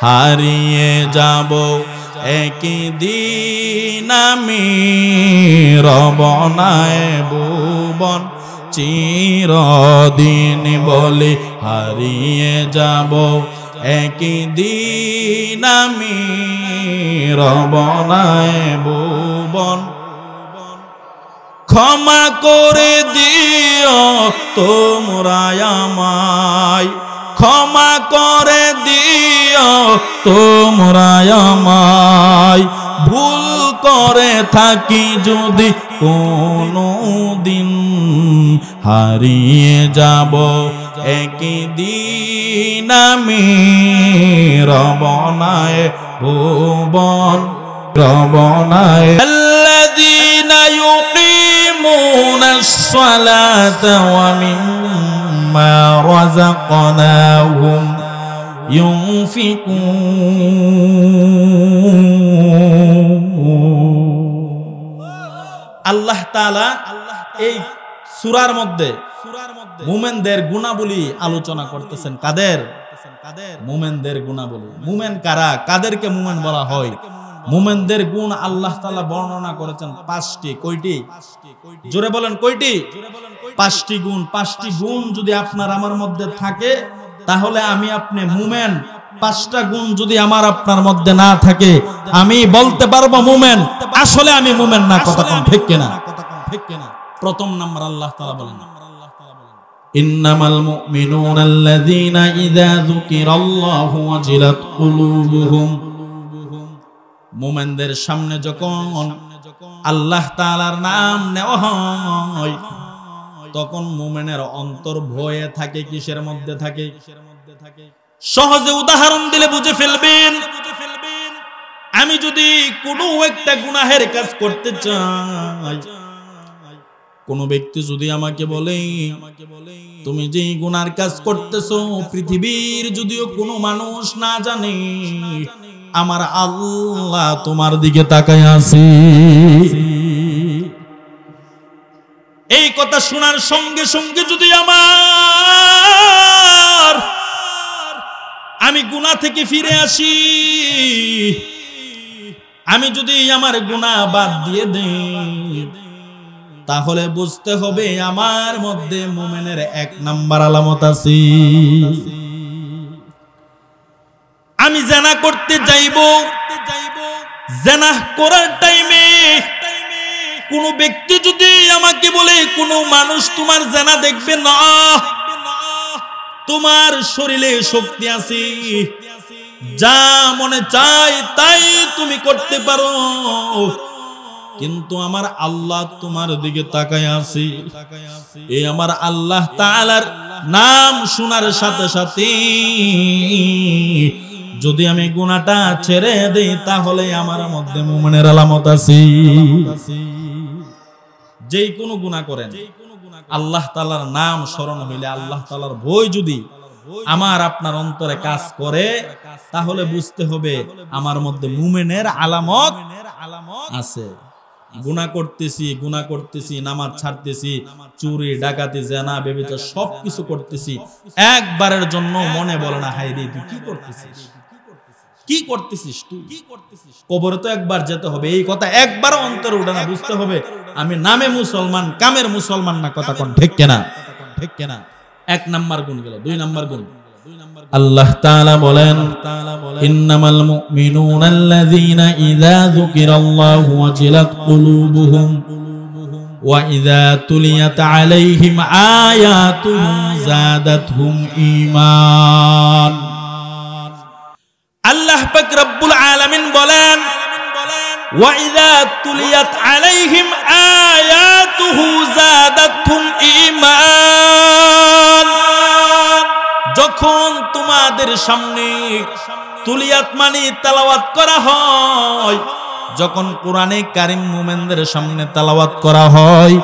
হারিয়ে যাব একদিন আমি রব না ভুবন চিরদিন বলে হারিয়ে যাব একদিন আমি রব না ভুবন ক্ষমা করে দিও তোমরা আমায় ক্ষমা করে দিও তোমরা আমায় ভুল করে থাকি যদি কোনো দিন হারিয়ে যাব একদিন আমি রব না ভুবন রব না আল্লাযীনা ইউকিমুনাস সালাতা ওয়া মিম্মা রাযাকনাহুম আল্লাহ তাআলা এই সূরার মধ্যে মুমিনদের গুণাবলী আলোচনা করতেছেন। কাদের? মুমিনদের গুণাবলী। মুমিন কারা? কাদেরকে মুমিন বলা হয়? মুমিনদের গুণ আল্লাহ তাআলা বর্ণনা করেছেন 5টি। কয়টি? জোরে বলেন কয়টি? 5টি গুণ। 5টি গুণ যদি আপনার আমার মধ্যে থাকে তাহলে আমি আপনি মুমিন। 5টা গুণ যদি আমার আপনার মধ্যে না থাকে আমি বলতে পারবো মুমিন, আসলে আমি মুমিন না। কথা কোন ঠিক কিনা? প্রথম নাম্বার আল্লাহ তাআলা বলেন ইন্নামাল মুমিনুনা আল্লাযীনা ইযা যুকিরাল্লাহু ওয়াজিলাত কুলুবুহুম। মুমিনদের সামনে যখন আল্লাহ তাআলার নাম নেওয়া হয় তখন মুমিনের অন্তর ভয়ে থাকে। কিসের মধ্যে থাকে? সহজে উদাহরণ দিলে বুঝে ফেলবেন। আমি যদি কোনো একটা গুনাহের কাজ করতে চাই, কোন ব্যক্তি যদি আমাকে বলে তুমি যে গুনার কাজ করতেছো পৃথিবীর যদিও কোনো মানুষ না জানে, আমার আল্লাহ তোমার দিকে তাকায় আছে, এই কথা শোনার সঙ্গে সঙ্গে যদি আমি গুনাহ থেকে ফিরে আসি, আমি যদি আমার গুনাহ বাদ দিয়ে দেই, তাহলে বুঝতে হবে আমার মধ্যে মুমিনের 1 নাম্বার আলামত আছে। আমি জিনা করতে যাইব, জিনা করার টাইমে কোন ব্যক্তি যদি আমাকে বলে কোন মানুষ তোমার জিনা দেখবে না, তোমার শরীরে শক্তি আছে, যা মনে চাই তাই তুমি করতে পারো, কিন্তু আমার আল্লাহ তোমার দিকে তাকায় আছে, এই আমার আল্লাহ তাআলার নাম শোনার সাথে সাথে যদি আমি গুনাহটা ছেড়ে দেই তাহলে আমার মধ্যে মুমিনের আলামত আছে। যেই কোনো গুনাহ করেন আল্লাহ তাআলার নাম স্মরণ হইলে, আল্লাহ তাআলার ভয় যদি আমার আপনার অন্তরে কাজ করে তাহলে বুঝতে হবে আমার মধ্যে মুমিনের আলামত আছে। গুনাহ করতেছি, নামাজ ছাড়তেছি, চুরি ডাকাতি জিনা ব্যভিচার সবকিছু করতেছি, একবারের জন্য মনে বলে না হায় রে তুই কি করতেছিস, কি করতেছিস তুই, কবরে তো একবার যেতে হবে, এই কথা একবার অন্তরে উঠে না। বুঝতে হবে আমি নামে মুসলমান, কামের মুসলমান না। কথা কোন ঠিক কিনা? ঠিক কিনা? 1 নাম্বার গুণ গেল। 2 নাম্বার গুণ আল্লাহ তাআলা বলেন ইন্নামাল মুমিনুনা আল্লাযীনা ইযা যুকিরাল্লাহু ওয়াজিলাত কুলুবুহুম ওয়া ইযা তুলিয়াত আলাইহিম আয়াতুহু যাদাতহুম ঈমান। আল্লাহ পাক রব্বুল আলামিন বলেন ওয়া ইযা তুলিয়াত আলাইহিম আয়াতুহু যাদাতহুম ঈমান। যখন তোমাদের সামনে তুলিয়াত মানে তেলাওয়াত করা হয়, যখন কোরআনে কারীম মুমিনদের সামনে তেলাওয়াত করা হয়,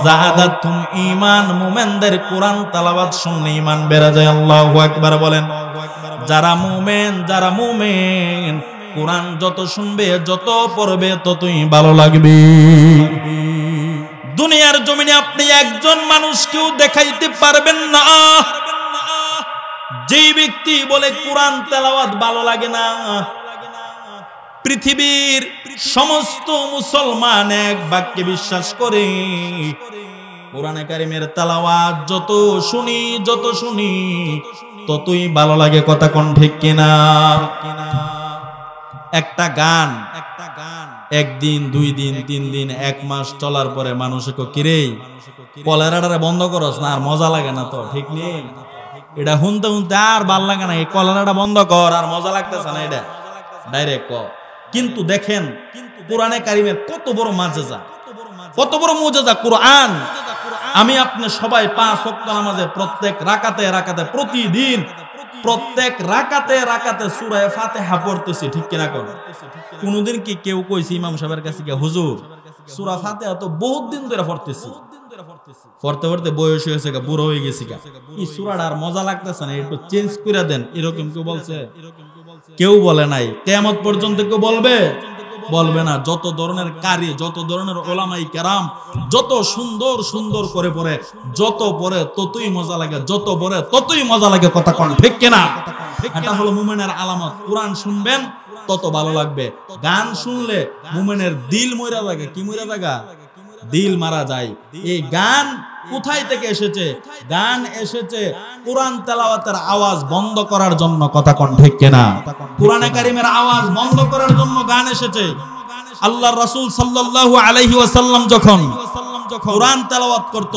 যাদাতহুম ঈমান, মুমিনদের কোরআন তেলাওয়াত শুনলে ঈমান বেড়ে যায়। আল্লাহু আকবার বলেন। যারা মুমিন কোরআন যত শুনবে, যত পড়বে ততই ভালো লাগবে। দুনিয়ার জমিনে আপনি একজন মানুষকেও দেখাইতে পারবেন না যেই ব্যক্তি বলে কোরআন তেলাওয়াত ভালো লাগে না, পৃথিবীর সমস্ত মুসলমান এক বাক্যে বিশ্বাস করে কোরআনে কারিমের তেলাওয়াত যত শুনি ততই ভালো লাগে। কথা কোন ঠিক কিনা? একটা গান একদিন, 2 দিন, 3 দিন, 1 মাস চলার পরে মানুষকে কিরে কলেরাটা বন্ধ করস না, আর মজা লাগে না তো, ঠিক নেই? এটা শুনতে আর ভাল লাগে না, এই কলেরাটা বন্ধ কর, আর মজা লাগতেছে না, এটা ডাইরেক্ট কর। কিন্তু দেখেন কোরআনে কারিমের কত বড় মুজিজা, কত বড় মুজিজা কোরআন। আমি আপনি সবাই 5 ওয়াক্ত নামাজে প্রত্যেক রাকাতে প্রতিদিন প্রত্যেক রাকাতে সূরা ফাতিহা পড়তেছি, ঠিক কিনা কোন? কোনদিন কি কেউ কইছে ইমাম সাহেবের কাছে গিয়ে, হুজুর সূরা ফাতিহা তো বহুত দিন ধরে পড়তেছি, পড়তে বয়স হয়েছে, বুড়ো হয়ে গেছি, এই সূরাটা আর মজা লাগতেছে না, একটু চেঞ্জ করে দেন, এরকম কেউ বলছে? কেউ বলে নাই। কিয়ামত পর্যন্ত কেউ বলবে না। যত ধরনের কারি, যত ধরনের ওলামাই কেরাম যত সুন্দর করে পড়ে, যত পড়ে ততই মজা লাগে, যত পড়ে ততই মজা লাগে। কথা কোন ঠিক কিনা? এটা হলো মুমিনের আলামত। কোরআন শুনবেন তত ভালো লাগবে। গান শুনলে মুমিনের দিল মইরা লাগে। কি মইরা লাগা? দিল মারা যায়। এই গান কোথায় থেকে এসেছে? গান এসেছে কোরআন তেলাওয়াতের আওয়াজ বন্ধ করার জন্য। কথা কোন ঠিক কিনা? কোরআনে কারিমের আওয়াজ বন্ধ করার জন্য গান এসেছে। আল্লাহর রাসূল সাল্লাল্লাহু আলাইহি ওয়াসাল্লাম যখন কোরআন তেলাওয়াত করত,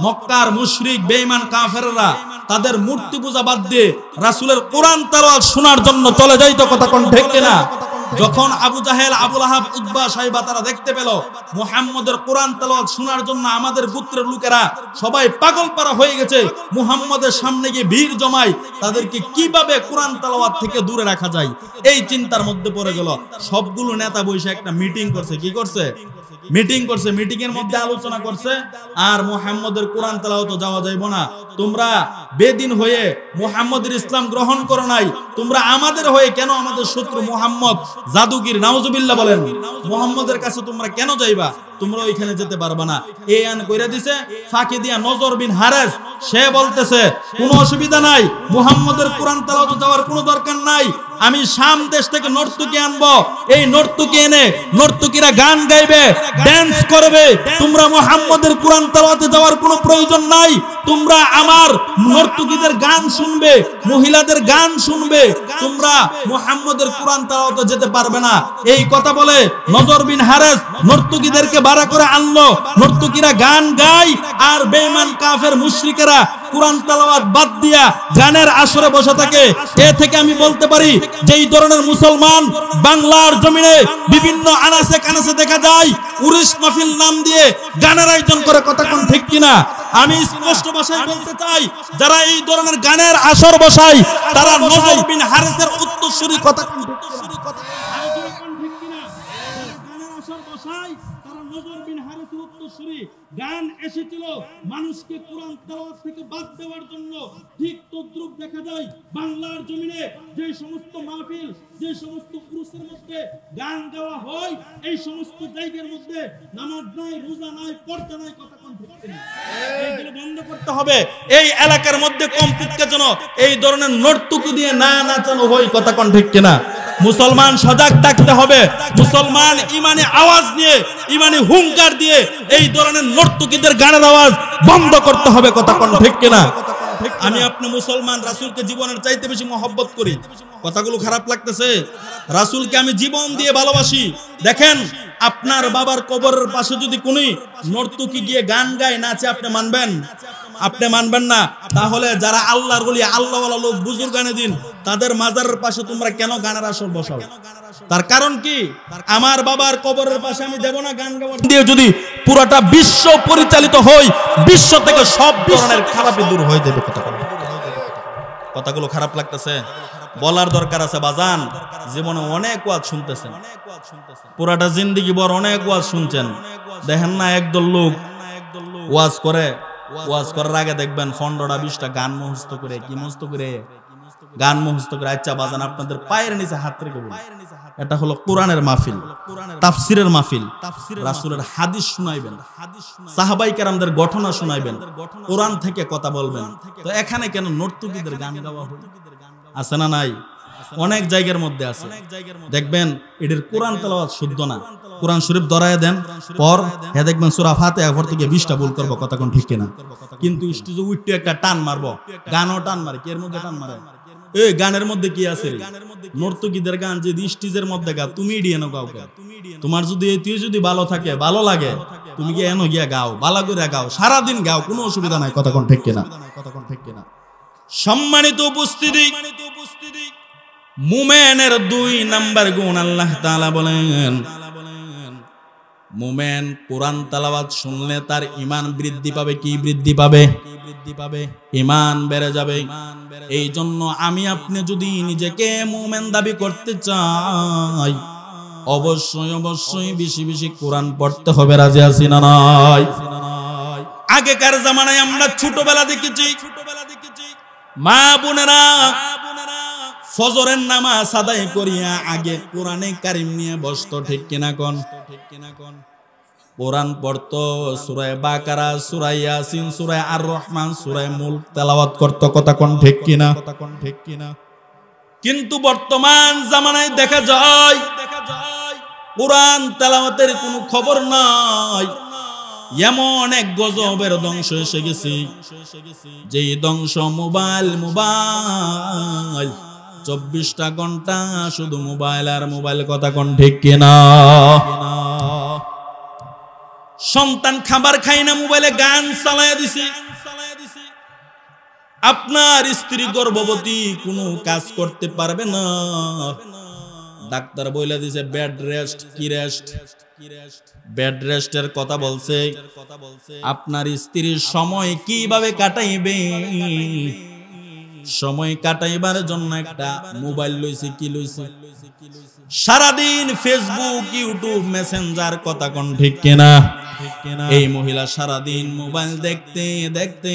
মক্কার মুশরিক বেঈমান কাফেররা তাদের মূর্তি পূজা বাদ দিয়ে রাসূলের কোরআন তেলাওয়াত শোনার জন্য চলে যাইত। কথা কোন ঠিক কিনা? যখন আবু জাহেল, আবু লাহাব, উতবা, শাইবা তারা দেখতে পেল মুহাম্মদের কোরআন তেলাওয়াত শোনার জন্য আমাদের গোত্রের লোকেরা সবাই পাগলপাড়া হয়ে গেছে, মুহাম্মদের সামনে গিয়ে ভিড় জমায়, তাদেরকে কিভাবে কোরআন তেলাওয়াত থেকে দূরে রাখা যায়, এই চিন্তার মধ্যে পড়ে গেল। সবগুলো নেতা বসে একটা মিটিং করছে। কি করছে? মিটিং করছে। মিটিং এর মধ্যে আলোচনা করছে, আর মুহাম্মদের কোরআন তেলাওয়াত যাওয়া যাইব না। তোমরা বেদিন হয়ে মুহাম্মদের ইসলাম গ্রহণ করো নাই, তোমরা আমাদের হয়ে কেন আমাদের শত্রু মুহাম্মদ জাদুগির, নাউজুবিল্লাহ বলেন, মুহাম্মদের কাছে তোমরা কেন যাইবা? তোমরা ওইখানে যেতে পারবা না। এই আইন কইরা দিছে। ফাঁকি দিয়া নজর বিন হারেস সে বলতেছে কোনো অসুবিধা নাই, মুহাম্মদের কোরআন তেলাওয়াত যাওয়ার কোনো দরকার নাই, আমি শাম দেশ থেকে নর্তকী আনবো, এই নর্তকী এনে নর্তকীরা গান গাইবে, ড্যান্স করবে, তোমরা মুহাম্মদের কোরআন তেলাওয়াতে যাওয়ার কোনো প্রয়োজন নাই, তোমরা আমার নর্তকীদের গান শুনবে, মহিলাদের গান শুনবে, তোমরা মুহাম্মদের কোরআন তেলাওয়াতে যেতে পারবে না। এই কথা বলে নজর বিন হারেস নর্তকীদেরকে ভাড়া করে আনলো। নর্তকীরা গান গায়, আর বেঈমান কাফের মুশরিকেরা কোরআন তেলাওয়াত বাদ দিয়া গানের আসরে বসে থাকে। এ থেকে আমি বলতে পারি যে এই ধরনের মুসলমান বাংলার জমিনে বিভিন্ন আনাচে কানাচে দেখা যায়, উরুস মাহফিল নাম দিয়ে গানের আয়োজন করে। কথা কোন ঠিক কিনা? আমি স্পষ্ট ভাষায় বলতে চাই, যারা এই ধরনের গানের আসর বসায় তারা নজর বিন হারেসের উত্তরসূরি। কথা কোন ঠিক কিনা? গান এসেছিল মানুষকে কোরআন তেলাওয়াত থেকে বাদ দেওয়ার জন্য। ঠিক তদ্রুপ দেখা যায় বাংলার জমিনে যে সমস্ত মাহফিল, যে সমস্ত পুরুষের মধ্যে গান গাওয়া হয়, এই সমস্ত জায়গার মধ্যে নামাজ নাই, রোজা নাই, পর্দা নাই। কথা কোন ঠিক কিনা? এইগুলো বন্ধ করতে হবে। এই এলাকার মধ্যে কমপক্ষে যেন এই ধরনের নর্তকী দিয়ে না নাচানো হয়। কথা কোন ঠিক কিনা? মুসলমান সজাগ থাকতে হবে। মুসলমান ইমানি আওয়াজ নিয়ে, ইমানি হুঙ্কার দিয়ে এই ধরনের নর্তকীদের গানের আওয়াজ বন্ধ করতে হবে। কথা কোন ঠিক কিনা? আমি আপনি মুসলমান, রাসূলকে জীবনের চাইতে বেশি মহব্বত করি। কথাগুলো খারাপ লাগতেছে? রাসূলকে আমি জীবন দিয়ে ভালোবাসি। দেখেন, আপনার বাবার কবরের পাশে যদি কোন নর্তকী গিয়ে গান গায়, নাচে, আপনি মানবেন? আপনি মানবেন না। তাহলে যারা আল্লাহর ওলি, আল্লাহওয়ালা লোক, বুজুর্গানে দিন, তাদের মাজারের পাশে তোমরা কেন গানের আসর বসাও? তার কারণ কি? আমার বাবার কবরের পাশে আমি দেব না গান গাওয়ার দিয়ে যদি পুরোটা বিশ্ব পরিচালিত হয়, বিশ্ব থেকে সব ধরনের খারাপই দূর হয়ে যাবে। কথাগুলো খারাপ লাগতেছে? বলার দরকার আছে বাজান। জীবনে অনেক ওয়াজ শুনতেছেন, পুরাটা জিন্দেগি ভর অনেক ওয়াজ শুনছেন। দেখেন না একদল লোক ওয়াজ করে, ওয়াজ করার আগে দেখবেন 15টা 20টা গান মুখস্থ করে। কি মুখস্থ করে? গান মুখস্থ করে। আচ্ছা বাজান, আপনাদের পায়ের নিচে হাত রেখে বলুন, এটা হলো কোরআনের মাহফিল, তাফসিরের মাহফিল, রাসূলের হাদিস শুনাইবেন, সাহাবায়ে কেরামদের ঘটনা শুনাইবেন, কোরআন থেকে কথা বলবেন। তো এখানে কেন নর্তকীদের গান গাওয়া হলো? আছে না নাই? অনেক জায়গার মধ্যে আছে, দেখবেন এদের কোরআন তেলাওয়াত শুদ্ধ না। কোরআন শরীফ ধরায় দেন পর হ্যাঁ দেখবেন সূরা ফাতিহা পড়তে গিয়ে 20টা ভুল করব, কথা কোন ঠিক কিনা? কিন্তু স্টেজে উঠতে একটা টান মারবো, গানও টান মারে, কি এর মধ্যে টান মারে? এই গানের মধ্যে কি আছে? নর্তকীদের গান যে স্টেজের মধ্যে গা, তুমি ডিয়েনো গাও, তোমার যদি তুই যদি ভালো থাকে, ভালো লাগে, তুমি কি এনো গিয়া গাও, ভালো করে গাও, সারাদিন গাও, কোনো অসুবিধা নাই, কথা কোন ঠিক কিনা? সম্মানিত উপস্থিতি, মুমিনের 2 নাম্বার গুণ আল্লাহ তাআলা বলেন, মুমিন কোরআন তেলাওয়াত শুনলে তার ঈমান বৃদ্ধি পাবে। কি বৃদ্ধি পাবে? ঈমান বেড়ে যাবে। এই জন্য আমি আপনি যদি নিজেকে মুমিন দাবি করতে চাই, অবশ্যই বেশি বেশি কোরআন পড়তে হবে। রাজি আছি না নাই? আগেকার জামানায় আমরা ছোটবেলা দেখেছি, মা বোনেরা ফজরের নামাজ আদায় করিয়া আগে কোরআনে কারিম নিয়ে বসতো, ঠিক কিনা কোন? কোরআন পড়তো, সূরা বাকারা, সূরা ইয়াসিন, সূরা আর রহমান, সূরা মুলক তেলাওয়াত করতো, কথা কোন ঠিক কিনা? কিন্তু বর্তমান জামানায় দেখা যায় কোরআন তেলাওয়াতের কোনো খবর নাই। এমন এক গজবের ধ্বংস এসে গেছে, যেই ধ্বংস মোবাইল 24টা ঘন্টা শুধু মোবাইল আর মোবাইল, কথা কোন ঠিক কিনা? সন্তান খাবার খায় না, মোবাইলে গান চালায়া দিছে। আপনার স্ত্রী গর্ভবতী, কোনো কাজ করতে পারবে না, ডাক্তার বইলা দিছে বেড রেস্ট। কি রেস্ট? বেড রেস্টের কথা বলছে। আপনার স্ত্রীর সময় কিভাবে কাটাইবে, সময় কাটাইবার জন্য একটা মোবাইল লইছে। কি লইছে? সারাদিন ফেসবুক, ইউটিউব, মেসেঞ্জার, কথা কোন ঠিক কিনা? এই মহিলা সারাদিন মোবাইল দেখতে দেখতে,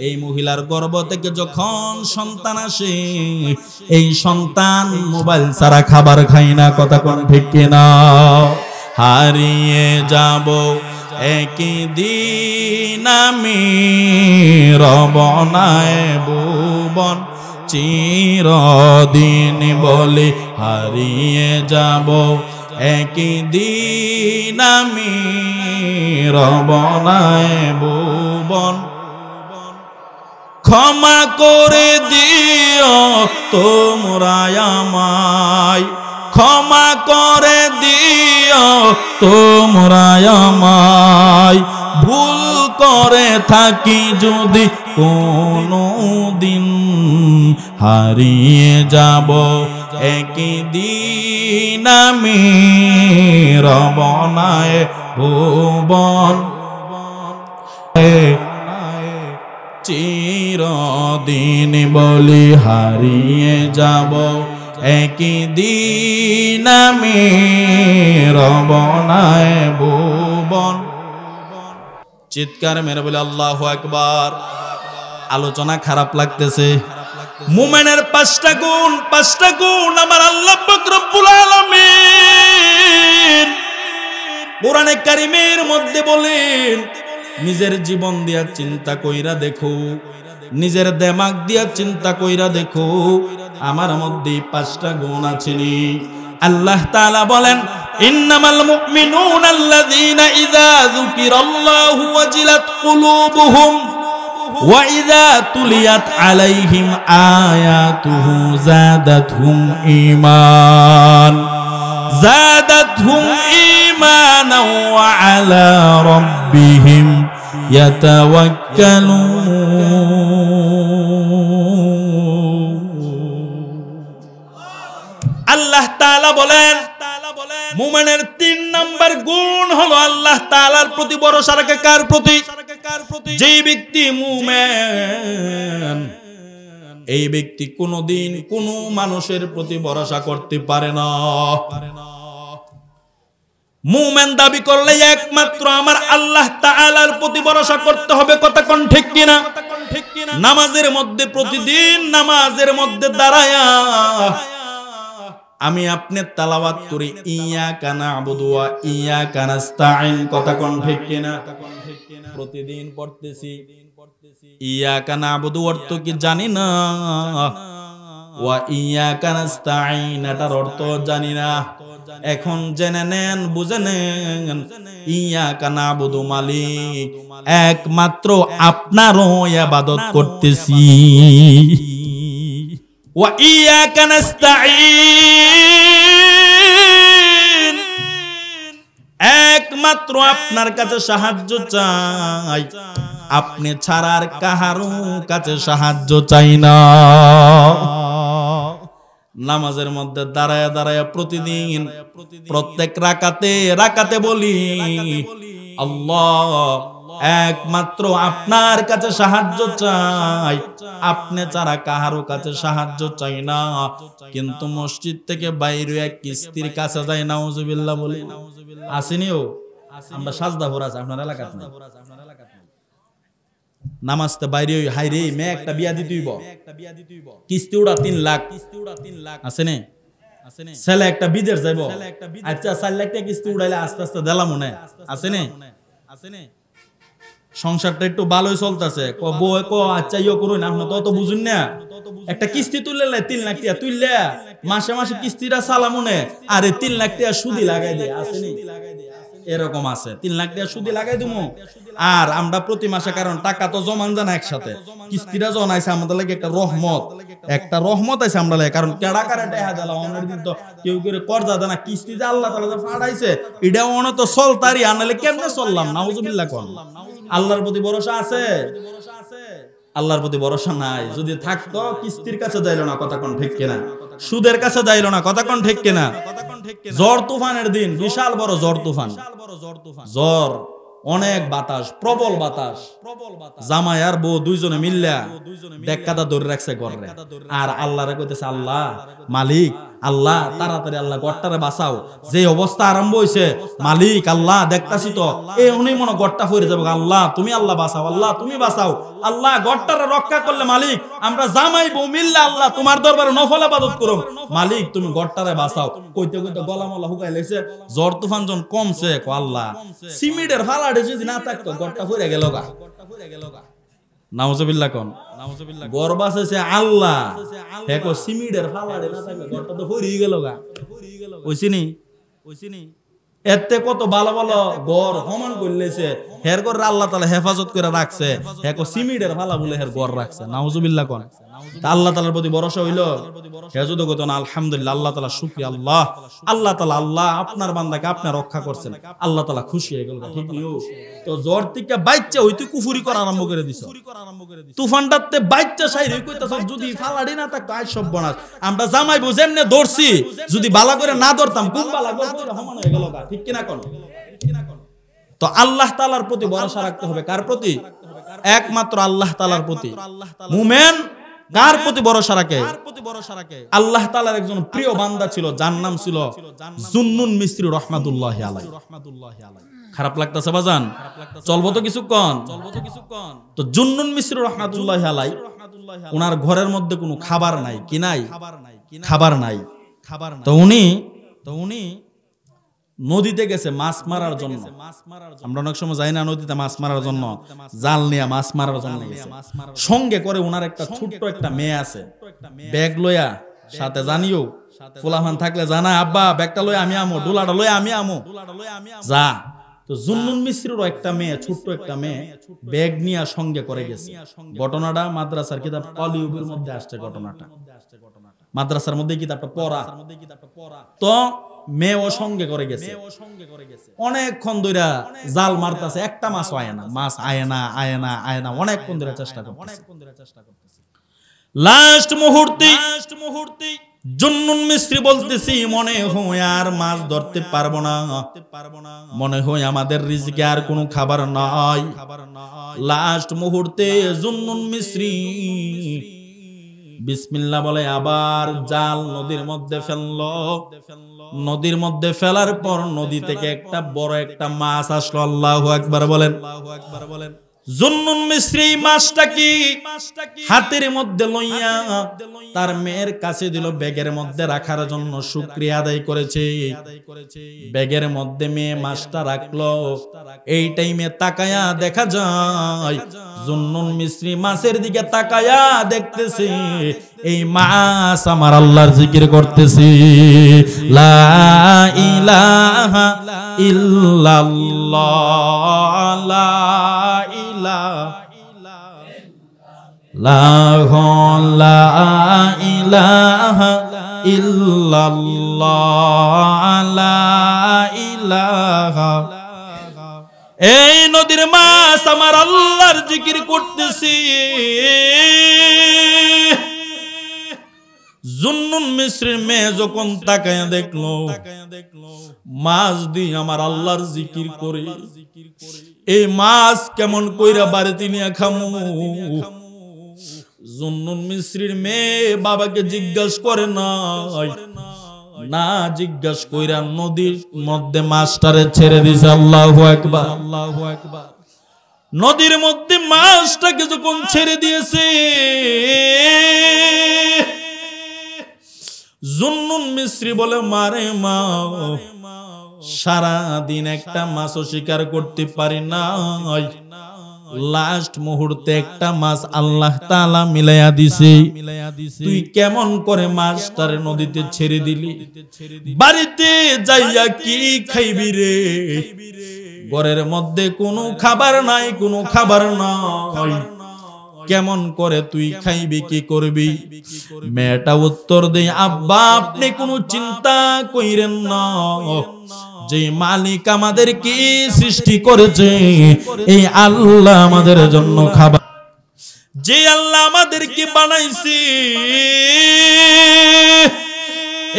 এই মহিলার গর্ভ থেকে যখন সন্তান আসে, এই সন্তান মোবাইল ছাড়া খাবার খায় না, কথা কোন ঠিক কিনা? হারিয়ে যাব একদিন আমি, রবনায় ভুবন চিরদিন বলে, হারিয়ে যাব একদিন আমি, রবনায় ভুবন। ক্ষমা করে দিও তোমরা আমায়, ক্ষমা করে দিও তোমরা আমায়, ভুল করে থাকি যদি কোনো দিন, হারিয়ে যাব একদিন আমি, রবনায় ভুবন চিরদিন বলি, হারিয়ে যাব একদিন আমি, রবনায় ভুবন। চিৎকার মেরে বলে আল্লাহু আকবার। আলোচনা খারাপ লাগতেছে। মুমিনের 5টা গুণ আমার আল্লাহ পাক রব্বুল আলামিন কোরআনে কারিমের মধ্যে বলেন, নিজের জীবন দিয়া চিন্তা কইরা দেখো, নিজের দিমাগ দিয়া চিন্তা কইরা দেখো, আমার মধ্যে 5টা গুণ আছে। আল্লাহ তাআলা বলেন, ইন্নামাল মুমিনুনা আল্লাযীনা ইযা যুকিরাল্লাহু ওয়াজিলাত কুলুবুহুম ওয়া ইযা তুলিয়াত আলাইহিম আয়াতুহু যাদাতহুম ঈমানান ওয়া আলা রাব্বিহিম ইয়াতাওয়াক্কালুন। আল্লাহ তাআলা বলেন, মুমিনের 3 নাম্বার গুণ হলো আল্লাহ তাআলার প্রতি ভরসা রাখে। কার প্রতি? যেই ব্যক্তি মুমিন, এই ব্যক্তি কোনোদিন কোনো মানুষের প্রতি ভরসা করতে পারে না। মুমিন দাবি করলে একমাত্র আমার আল্লাহ তাআলার প্রতি ভরসা করতে হবে, কথা কোন ঠিক কিনা? নামাজের মধ্যে, প্রতিদিন নামাজের মধ্যে দাঁড়ায়া আমি আপনি তেলাওয়াত করি ইয়াকা না'বুদু ওয়া ইয়াকা নাস্তাঈন, কথা কোন ঠিক কিনা? প্রতিদিন পড়তেছি। ইয়াকা না'বুদু অর্থ কি জানি না, ওয়া ইয়াকা নাস্তাঈন এটার অর্থ জানি না। এখন জেনে নেন, বুঝে নেন, ইয়াকা না'বুদু মালিক একমাত্র আপনারও ইবাদত করতেছি, ওয়া ইয়াকা নাস্তাঈন একমাত্র আপনার কাছে সাহায্য চাই, আপনি ছাড়ার কাহারও কাছে সাহায্য চাই না। নামাজের মধ্যে দাঁড়ায় দাঁড়ায় প্রতিদিন প্রত্যেক রাকাতে বলি আল্লাহ একমাত্র আপনার কাছে সাহায্য চাই, আপনি ছাড়া কাহারও কাছে সাহায্য চাই না। কিন্তু মসজিদ থেকে বাইরে এক কিস্তির কাছে যায়, নাউজুবিল্লাহ বলি। আসেনিও আমরা সাজদা ভরা আছে আপনার এলাকাতে, নামাজতে বাইরে হাইরে মে একটা বিয়া দিতেইব, কিস্তি উড়া 3 লাখ আসেনে, ছেলে একটা বিদেশ যাইব, আচ্ছা 4 লাখ টাকা কিস্তি উড়াইলে আস্তে আস্তে দিলাম মনে আসেনে। সংসারটা একটু ভালোই চলতেছে, বউ আচ্ছা ইয়ে করুন, আপনি তো বুঝুন না। একটা কিস্তি তুললে 3 লাখ টাকা তুললে মাসে মাসে কিস্তিটা চালামুনে, আরে 3 লাখ টাকা সুদি লাগাই দেয়, আসেনি? এরকম আছে, 3 লাখ টাকা সুদি লাগাই দিমু। আর আমরা প্রতি মাসে, কারণ টাকা তো জমান জানা একসাথে, কিস্তিটা জনাইছে আমাদের লাগে একটা রহমত আছে আমরা লাগে, কারণ কেডা কারে টাকা দিলাম আমাদের দিন তো কেউ করে কর্জা দেনা, কিস্তি যে আল্লাহ তাআলা ফাড়াইছে এটা অন তো চলতারি, আনালে কেমনে চললাম? নাউজুবিল্লাহ কোন। আল্লাহর প্রতি ভরসা আছে? আল্লাহর প্রতি ভরসা নাই। যদি থাকতো কিস্তির কাছে যাইলো না, কথা কোন ঠিক কিনা? সুদের কাছে যাইলো না, কথা কোন ঠিক কিনা? ঝড় তুফানের দিন, বিশাল বড় ঝড় তুফান, ঝড় অনেক বাতাস, প্রবল বাতাস, জামাই আর বউ দুইজনে মিল্লা বেকাদা ধরে রাখছে ঘরে, আর আল্লাহরে কইতেছে আল্লাহ মালিক আল্লাহ তাড়াতাড়ি আল্লাহ গড়টারে বাঁচাও, যে অবস্থা আরম্ভ হইছে মালিক আল্লাহ দেখতাছি তো এই উনি মনে গড়টা ফিরে যাবে, আল্লাহ তুমি আল্লাহ বাঁচাও, আল্লাহ তুমি বাঁচাও, আল্লাহ গড়টারে রক্ষা করলে মালিক আমরা জামাই বউ মিল্লা আল্লাহ তোমার দরবারে নফল ইবাদত করব, মালিক তুমি গড়টারে বাঁচাও। কইতে কইতে গলা মলা হুকাই লাইছে, ঝড় তুফান যখন কমছে কো আল্লাহ সিমেন্টের ফালাড়ে যদি না থাকতো গড়টা ফিরে গেল গা। নাউজুবিল্লাহ কোন। গড় বাঁচাইছে আল্লাহ, হেকো সিমেন্টের ফালাড়ে না থাকলে গড়টা তো ফিরে গেল গা। ওইছিনি এতে কত ভালো ভালো গড় সমান করলেছে, হের গড় আল্লাহ তাআলা হেফাজত করে রাখছে, হেকো সিমেন্টের ফালা বলে হের গড় রাখছে। নাউজুবিল্লাহ কোন। আল্লাহ তাআলার প্রতি ভরসা হইলো, হে যদি কত না আলহামদুলিল্লাহ, আল্লাহ তাআলা শুকরিয়া, আল্লাহ তাআলা আল্লাহ আপনার বান্দাকে আপনি রক্ষা করছেন, আল্লাহ তাআলা খুশি হয়ে গেল। ঠিক নিও তো জ্বর থেকে বাইচ্চা হইতে কুফরি করা আরম্ভ করে দিছ, তুফানটাতে বাইচ্চা সাইরে কইতাছ যদি ফালাড়ি না থাকতো আজ সব বনাস আমরা জামাই বুঝেমনে ধরছি, যদি বালা করে না ধরতাম কোন বালা করে সমান হয়ে গেল। ঠিক কিনা কোন। তো আল্লাহ তাআলার প্রতি ভরসা রাখতে হবে। কার প্রতি? একমাত্র আল্লাহ তাআলার প্রতি। মুমিন কার প্রতি ভরসা রাখে? আল্লাহ তাআলার একজন প্রিয় বান্দা ছিল, যার নাম ছিল জুন্নুন মিসরি রাহমাতুল্লাহি আলাইহি। খারাপ লাগতাছে বাজান? চলবো তো কিছুক্ষণ। তো জুন্নুন মিসরি রাহমাতুল্লাহি আলাইহি ওনার ঘরের মধ্যে কোনো খাবার নাই, কি নাই? খাবার নাই। তো উনি নদীতে গেছে মাছ মারার জন্য। আমরা অনেক সময় যাই না নদীতে মাছ মারার জন্য, জাল নিয়ে মাছ মারার জন্য গেছে। সঙ্গে করে ওনার একটা ছোট্ট একটা মেয়ে আছে, ব্যাগ লইয়া সাথে জানিও ফুলাফান থাকলে জানা আব্বা ব্যাগটা লই আমি আমো, ডোলাটা লই আমি আমো, যা। তো জুন্নুন মিসরির একটা মেয়ে, ছোট্ট একটা মেয়ে ব্যাগ নিয়ে সঙ্গে করে গেছে। ঘটনাটা মাদ্রাসার কিতাব কলিউবের মধ্যে আসছে। ঘটনাটা মাদ্রাসার মধ্যে কিতাবটা পড়া। তো মেয়ে ও সঙ্গে করে গেছে, অনেকক্ষণ ধরে জাল মারতেছে, একটা মাছ আয় না অনেকক্ষণ ধরে চেষ্টা করতেছে। লাস্ট মুহূর্তে জুন্নুন মিসরি বলতেছি মনে হয় আর মাছ ধরতে পারবো না, মনে হয় আমাদের রিজকে আর কোনো খাবার নাই। লাস্ট মুহূর্তে জুন্নুন মিসরি বিসমিল্লাহ বলে আবার জাল নদীর মধ্যে ফেললো। নদীর মধ্যে ফেলার পর নদী থেকে একটা বড় একটা মাছ আসলো। আল্লাহু আকবার বলেন। জুন্নুন মিসরি মাছটা কি হাতের মধ্যে লইয়া তার মেয়ের কাছে দিল, ব্যাগের মধ্যে রাখার জন্য শুকরিয়া আদায় করেছে। ব্যাগের মধ্যে মেয়ে মাছটা রাখলো। এই টাইমে তাকায়া দেখা যায় জুন্নুন মিসরি মাছের দিকে তাকায়া দেখতেছে এই মাছ আমার আল্লাহর জিকির করতেছে, লা ইলাহা ইল্লাল্লাহ, লা ইলাহা ইল্লাল্লাহ, লা ইলাহা। এই নদীর মাছ আমার আল্লাহর জিকির করতেছি। জুন্নুন মিসরির মেয়ে যখন তাকায়া দেখলো মাছ দিয়ে আমার আল্লাহর জিকির করে, এই মাছ কেমন কইরা বাড়িতে নিয়ে খামু? জুন্নুন মিসরির মেয়ে বাবাকে জিজ্ঞাসা করে না জিজ্ঞাসা কইরা নদীর মধ্যে মাছটারে ছেড়ে দিছে। আল্লাহু আকবার, আল্লাহু আকবার। নদীর মধ্যে মাছটাকে যখন ছেড়ে দিয়েছে জুন্নুন মিসরি বলে, মারে মা, সারা দিন একটা মাছও শিকার করতে পারি না, লাস্ট মুহূর্তে একটা মাছ আল্লাহ তাআলা মিলাইয়া দিছে। তুই কেমন করে মাছটারে নদীতে ছেড়ে দিলি? বাড়িতে যাইয়া কি খাইবি রে? ঘরের মধ্যে কোনো খাবার নাই, কোনো খাবার নাই, কেমন করে তুই খাইবি, কি করবি? মেয়েটা উত্তর দেয়, আব্বা আপনি কোনো চিন্তা কইরেন না, যে মালিক আমাদের কি সৃষ্টি করেছে এই আল্লাহ আমাদের জন্য খাবার, যে আল্লাহ আমাদেরকে বানাইছে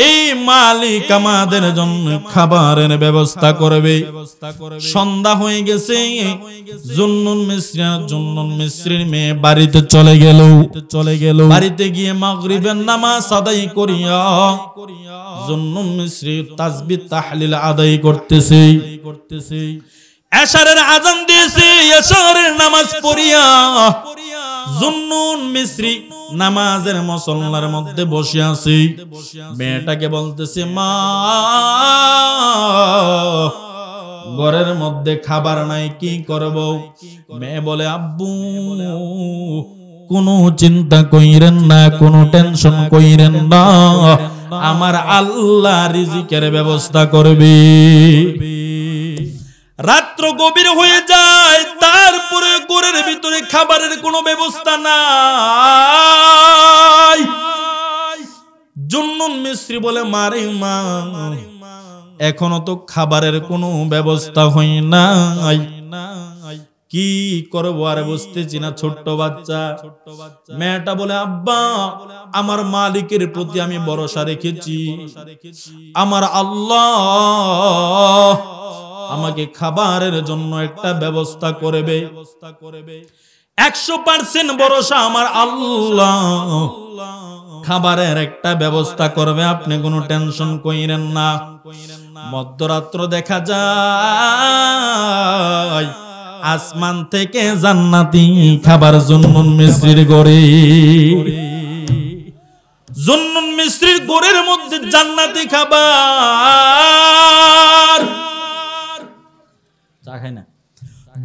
এই মালিক আমাদের জন্য খাবারের ব্যবস্থা করবে। সন্ধ্যা হয়ে গেছে, জুন্নুন মিসরির মেয়ে বাড়িতে চলে গেল। বাড়িতে গিয়ে মাগরিবের নামাজ আদায় করিয়া জুন্নুন মিসরি তাসবিহ তাহলিল আদায় করতেছে। এশারের আযান দিয়েছে, এশারের নামাজ পড়িয়া জুন্নুন মিসরি নামাজের মুসল্লার মধ্যে বসে আছে। মেয়েটাকে বলতেছে, মা ঘরের মধ্যে খাবার নাই, কি করব? মেয়ে বলে, আব্বু কোনো চিন্তা কইরেন না, কোনো টেনশন কইরেন না, আমার আল্লাহ রিজিকের ব্যবস্থা করবে। রাত্র গভীর হয়ে যায়, তারপরে ঘরের ভিতরে খাবারের কোনো ব্যবস্থা নাই। জুন্নুন মিসরি বলে, মারে মা, এখনো তো খাবারের কোনো ব্যবস্থা হয় নাই, কি করবো আর বুঝতেছি না, ছোট্ট বাচ্চা। মেয়েটা বলে, আব্বা আমার মালিকের প্রতি আমি ভরসা রেখেছি, আমার আল্লাহ আমাকে খাবারের জন্য একটা ব্যবস্থা করবে। 100% ভরসা আমার আল্লাহ খাবারের একটা ব্যবস্থা করবে, আপনি কোনো টেনশন কইরেন না। মধ্যরাত্র দেখা যায় আসমান থেকে জান্নাতি খাবার জুন্নুন মিসরির ঘরে, জুন্নুন মিসরির ঘরের মধ্যে জান্নাতি খাবার। চা খায় না,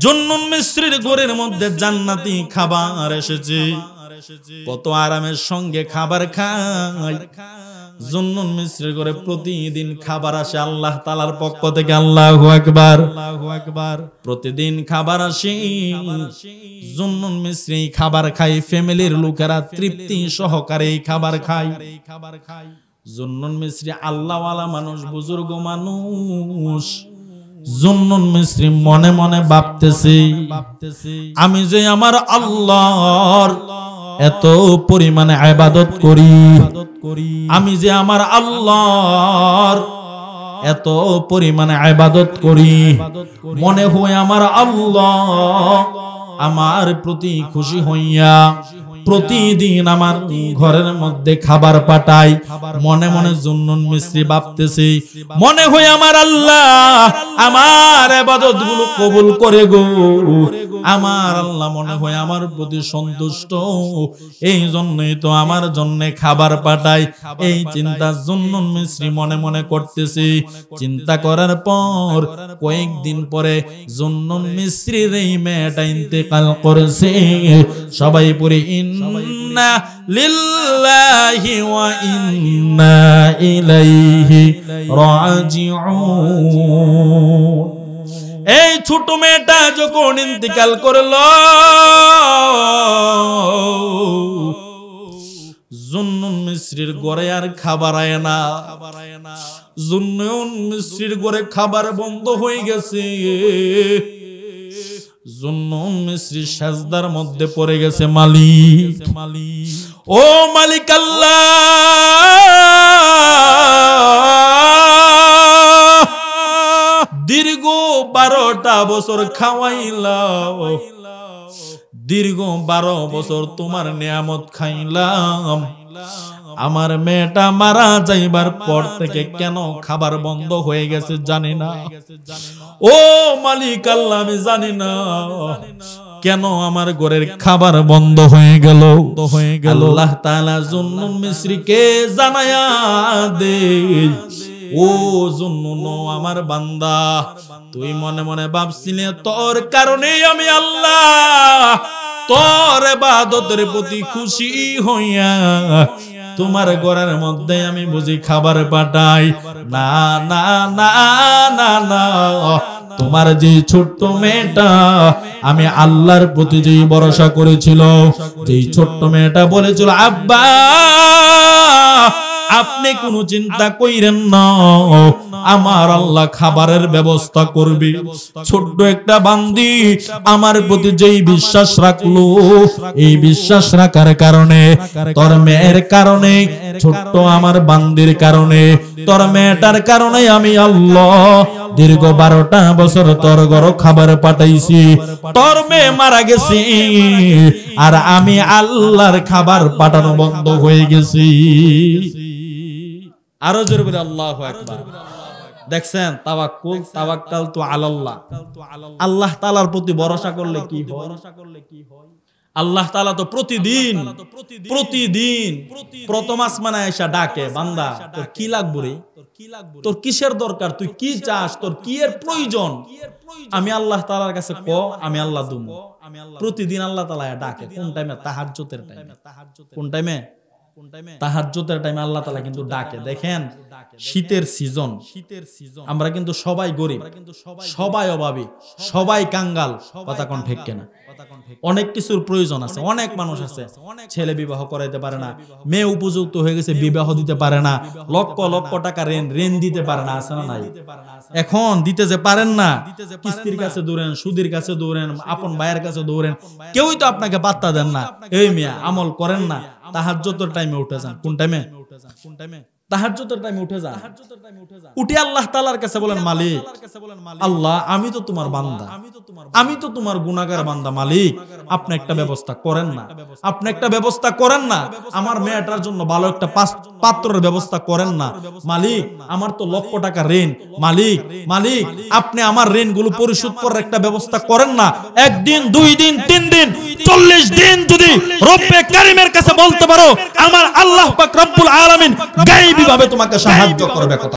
জুন্নুন মিসরির ঘরের মধ্যে জান্নাতি খাবার এসেছে, কত আরামের সঙ্গে খাবার খায়। জুন্নুন মিসরির ঘরে প্রতিদিন খাবার আসে আল্লাহ তাআলার পক্ষ থেকে। আল্লাহু আকবার, আল্লাহু আকবার। প্রতিদিন খাবার আসে, জুন্নুন মিসরি খাবার খায়, ফ্যামিলির লোকেরা তৃপ্তি সহকারে খাবার খায়। জুন্নুন মিসরি আল্লাহওয়ালা মানুষ, বুজুর্গ মানুষ। জুন্নুন মিসরি মনে মনে ভাবতেছে, আমি যে আমার আল্লাহর এত পরিমাণে ইবাদত করি, আমি যে আমার আল্লাহর এত পরিমাণে ইবাদত করি, মনে হয় আমার আল্লাহ আমার প্রতি খুশি হইয়া প্রতিদিন আমার ঘরের মধ্যে খাবার পাঠায়। মনে মনে জুন্নুন মিস্রি ভাবতেছে, মনে হয় আমার আল্লাহ আমার ইবাদতগুলো কবুল করে গো, আমার আল্লাহ মনে হয় আমার প্রতি সন্তুষ্ট, এই জন্যই তো আমার জন্য খাবার পাঠায়। এই চিন্তা জুন্নুন মিস্রি মনে মনে করতেছে। চিন্তা করার পর কয়েকদিন পরে জুন্নুন মিস্রির এই মেয়েটা ইন্তেকাল করেছে। সবাই পড়ে ইন্না লিল্লাহি ওয়া ইন্না ইলাইহি রাজিউন। এই ছোট মেয়েটা যখন ইন্তেকাল করলো, জুন্নুন মিস্রির ঘরে আর খাবার আয় না। জুন্নুন মিস্রির ঘরে খাবার বন্ধ হয়ে গেছে। জুন্নুন মিস্রি সাজদার মধ্যে পড়ে গেছে, মালিক, ও মালিক আল্লাহ, দীর্ঘ 12টা বছর খাওয়াইলাম, দীর্ঘ 12 বছর তোমার নিয়ামত খাইলাম, আমার মেয়েটা মারা যাইবার পর থেকে কেন খাবার বন্ধ হয়ে গেছে জানি না। ও মালিক আল্লাহ, আমি জানি না কেন আমার ঘরের খাবার বন্ধ হয়ে গেল। আল্লাহ তাআলা জুন্নুন মিস্রিকে জানায়া দে, ও জুন্নুন আমার বান্দা, তুই মনে মনে ভাবছিলে তোর কারণে আমি আল্লাহ তোর ইবাদতের প্রতি খুশি হইয়া তোমার ঘরের মধ্যে আমি বুঝি খাবার পাঠাই। না না না না না, তোমার যে ছোট্ট মেয়েটা আমি আল্লাহর প্রতি যে ভরসা করেছিল, যে ছোট্ট মেয়েটা বলেছিল আব্বা আপনি কোনো চিন্তা কইরেন না, আমার আল্লাহ খাবারের ব্যবস্থা করবে। ছোট্ট একটা বান্দি আমার প্রতি যেই বিশ্বাস রাখলো, এই বিশ্বাস রাখার কারণে, তোর মেয়ের কারণে, ছোট্ট আমার বান্দির কারণে, তোর মেয়েটার কারণে আমি আল্লাহ দীর্ঘ 12টা বছর তোর ঘরে খাবার পাঠাইছি। তোর মেয়ে মারা গেছে আর আমি আল্লাহর খাবার পাঠানো বন্ধ হয়ে গেছি। আরো জোরে বলে আল্লাহু আকবার। দেখছেন, তাওয়াক্কুল, তাওয়াক্কাল তু আলাল্লাহ। আল্লাহ তাআলার প্রতি ভরসা করলে কি হয়? আল্লাহ তাআলা তো প্রতিদিন প্রথম আসমানে এসে ডাকে, বান্দা তোর কি লাগবে রে, তোর কিসের দরকার, তুই কি চাস, তোর কি এর প্রয়োজন, আমি আল্লাহ তাআলার কাছে ক, আমি আল্লাহ দুম। প্রতিদিন আল্লাহ তাআলা ডাকে। কোন টাইমে? তাহাজ্জুদের টাইমে। কোন টাইমে? তাহাজ্জুদের টাইমে আল্লাহ তাআলা কিন্তু ডাকে। দেখেন, শীতের সিজন, আমরা কিন্তু সবাই গরিব, সবাই অভাবী, সবাই কাঙ্গাল, কথা কোন ঠিক কিনা? অনেক কিছুর প্রয়োজন আছে। অনেক মানুষ আছে ছেলে বিবাহ করাইতে পারে না, মেয়ে উপযুক্ত হয়ে গেছে বিবাহ দিতে পারে না, লক্ষ লক্ষ টাকা ঋণ দিতে পারে না, আছে না নাই? এখন দিতে যে পারেন না, কিস্তির কাছে দৌড়েন, সুদের কাছে দৌড়েন, আপন ভাইয়ের কাছে দৌড়েন, কেউই তো আপনাকে পাত্তা দেন না। এই মিয়া আমল করেন না, তাহাজ্জুদের টাইমে উঠে যান। কোন টাইমে? তাহাজ্জুদের টাইমে উঠে যান। উঠে আল্লাহ তাআলার কাছে বলেন, মালিক আল্লাহ, আমি তো তোমার বান্দা, আমি তো তোমার গুনাহগার বান্দা, মালিক আপনি একটা ব্যবস্থা করেন না, আপনি একটা ব্যবস্থা করেন না, আমার মেয়েটার জন্য ভালো একটা পাত্রের ব্যবস্থা করেন না, মালিক আমার তো লক্ষ টাকা ঋণ, মালিক মালিক আপনি আমার ঋণগুলো পরিশোধ করার একটা ব্যবস্থা করেন না। একদিন, 2 দিন, 3 দিন, 40 দিন যদি রব্বে কারীমের কাছে বলতে পারো, আমার আল্লাহ পাক রব্বুল আলামিন গায়বী ভাবে তোমাকে সাহায্য করবে।